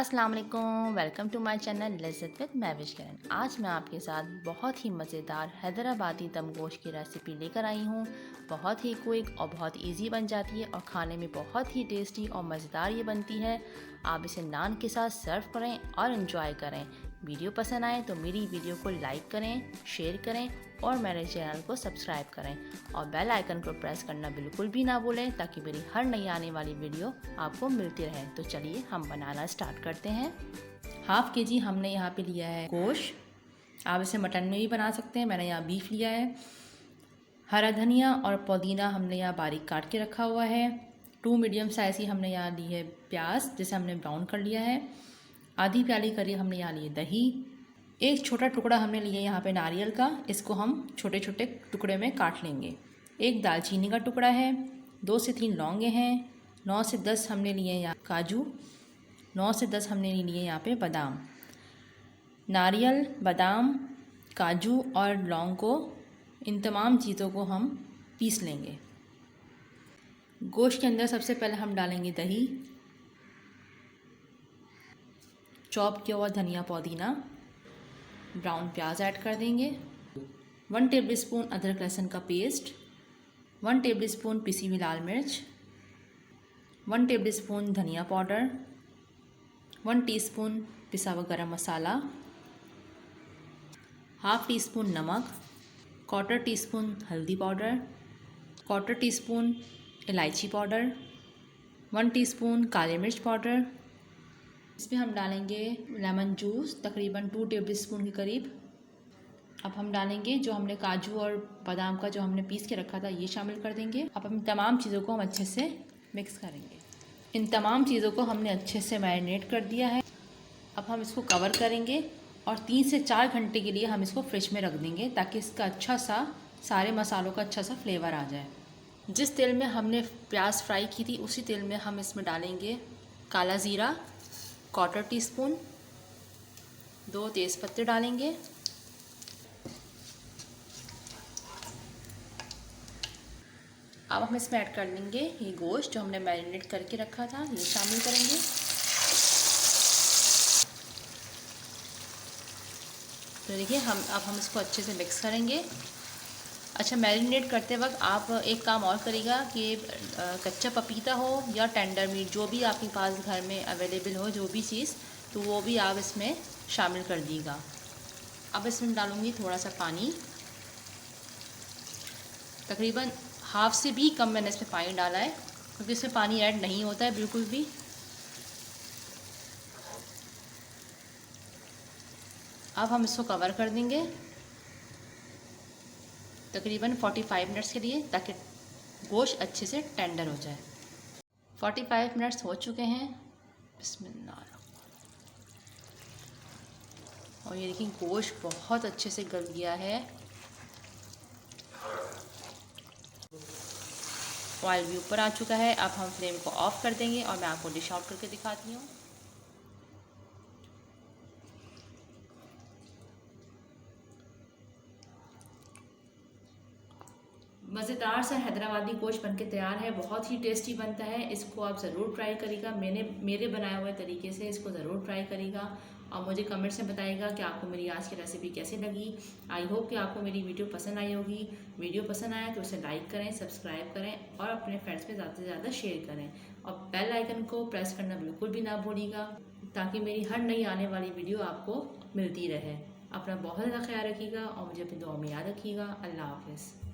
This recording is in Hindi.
अस्सलाम वालेकुम, welcome to my channel Lazzat with Mahvish Kiran. आज मैं आपके साथ बहुत ही मज़ेदार हैदराबादी दम गोश्त की रेसिपी लेकर आई हूँ। बहुत ही क्विक और बहुत इजी बन जाती है और खाने में बहुत ही टेस्टी और मज़ेदार ये बनती है। आप इसे नान के साथ सर्व करें और इन्जॉय करें। वीडियो पसंद आए तो मेरी वीडियो को लाइक करें, शेयर करें और मेरे चैनल को सब्सक्राइब करें और बेल आइकन को प्रेस करना बिल्कुल भी ना भूलें ताकि मेरी हर नई आने वाली वीडियो आपको मिलती रहे। तो चलिए हम बनाना स्टार्ट करते हैं। हाफ़ के जी हमने यहाँ पे लिया है गोश्त। आप इसे मटन में भी बना सकते हैं, मैंने यहाँ बीफ लिया है। हरा धनिया और पुदीना हमने यहाँ बारीक काट के रखा हुआ है। 2 मीडियम साइज़ की हमने यहाँ ली है प्याज, जिसे हमने ब्राउन कर लिया है। आधी प्याली करी हमने यहाँ ली है दही। एक छोटा टुकड़ा हमने लिया यहाँ पे नारियल का, इसको हम छोटे छोटे टुकड़े में काट लेंगे। एक दालचीनी का टुकड़ा है, 2 से 3 लौंगे हैं, 9 से 10 हमने लिए यहाँ काजू, 9 से 10 हमने लिए यहाँ पे बादाम। नारियल, बादाम, काजू और लौंग को, इन तमाम चीज़ों को हम पीस लेंगे। गोश्त के अंदर सबसे पहले हम डालेंगे दही, चॉप किया हुआ धनिया पुदीना, ब्राउन प्याज ऐड कर देंगे, 1 टेबलस्पून अदरक लहसुन का पेस्ट, 1 टेबलस्पून पिसी हुई लाल मिर्च, 1 टेबलस्पून धनिया पाउडर, 1 टीस्पून पिसा हुआ गरम मसाला, हाफ़ टी स्पून नमक, 1/4 टीस्पून हल्दी पाउडर, 1/4 टीस्पून इलायची पाउडर, 1 टीस्पून काली मिर्च पाउडर। इसमें हम डालेंगे लेमन जूस, तकरीबन 2 टेबलस्पून के करीब। अब हम डालेंगे जो हमने काजू और बादाम का जो हमने पीस के रखा था, ये शामिल कर देंगे। अब हम तमाम चीज़ों को हम अच्छे से मिक्स करेंगे। इन तमाम चीज़ों को हमने अच्छे से मैरिनेट कर दिया है। अब हम इसको कवर करेंगे और 3 से 4 घंटे के लिए हम इसको फ्रिज में रख देंगे ताकि इसका अच्छा सा, सारे मसालों का अच्छा सा फ्लेवर आ जाए। जिस तेल में हमने प्याज फ्राई की थी उसी तेल में हम इसमें डालेंगे काला ज़ीरा, 1/4 टीस्पून, 2 तेज़पत्ते डालेंगे। अब हम इसमें ऐड कर लेंगे ये गोश्त जो हमने मैरिनेट करके रखा था, ये शामिल करेंगे। तो देखिए अब हम इसको अच्छे से मिक्स करेंगे। अच्छा, मैरिनेट करते वक्त आप एक काम और करिएगा कि कच्चा पपीता हो या टेंडर मीट, जो भी आपके पास घर में अवेलेबल हो, जो भी चीज़, तो वो भी आप इसमें शामिल कर दीजिएगा। अब इसमें डालूँगी थोड़ा सा पानी, तकरीबन हाफ से भी कम मैंने इसमें पानी डाला है क्योंकि इसमें पानी ऐड नहीं होता है बिल्कुल भी। अब हम इसको कवर कर देंगे तकरीबन 45 मिनट्स के लिए, ताकि गोश्त अच्छे से टेंडर हो जाए। 45 मिनट्स हो चुके हैं। बिस्मिल्लाह। और ये देखिए गोश्त बहुत अच्छे से गल गया है। ऑयल भी ऊपर आ चुका है। अब हम फ्लेम को ऑफ कर देंगे और मैं आपको डिश आउट करके दिखाती हूँ। मज़ेदार सा हैदराबादी गोश्त बनके तैयार है। बहुत ही टेस्टी बनता है। इसको आप ज़रूर ट्राई करिएगा। मेरे बनाए हुए तरीके से इसको ज़रूर ट्राई करिएगा और मुझे कमेंट्स में बताइएगा कि आपको मेरी आज की रेसिपी कैसी लगी। आई होप कि आपको मेरी वीडियो पसंद आई होगी। वीडियो पसंद आया तो उसे लाइक करें, सब्सक्राइब करें और अपने फ्रेंड्स में ज़्यादा से ज़्यादा शेयर करें और बेल आइकन को प्रेस करना बिल्कुल भी ना भूलिएगा ताकि मेरी हर नई आने वाली वीडियो आपको मिलती रहे। अपना बहुत ज़्यादा ख्याल रखिएगा और मुझे अपनी दुआ में याद रखिएगा। अल्लाह हाफ़िज़।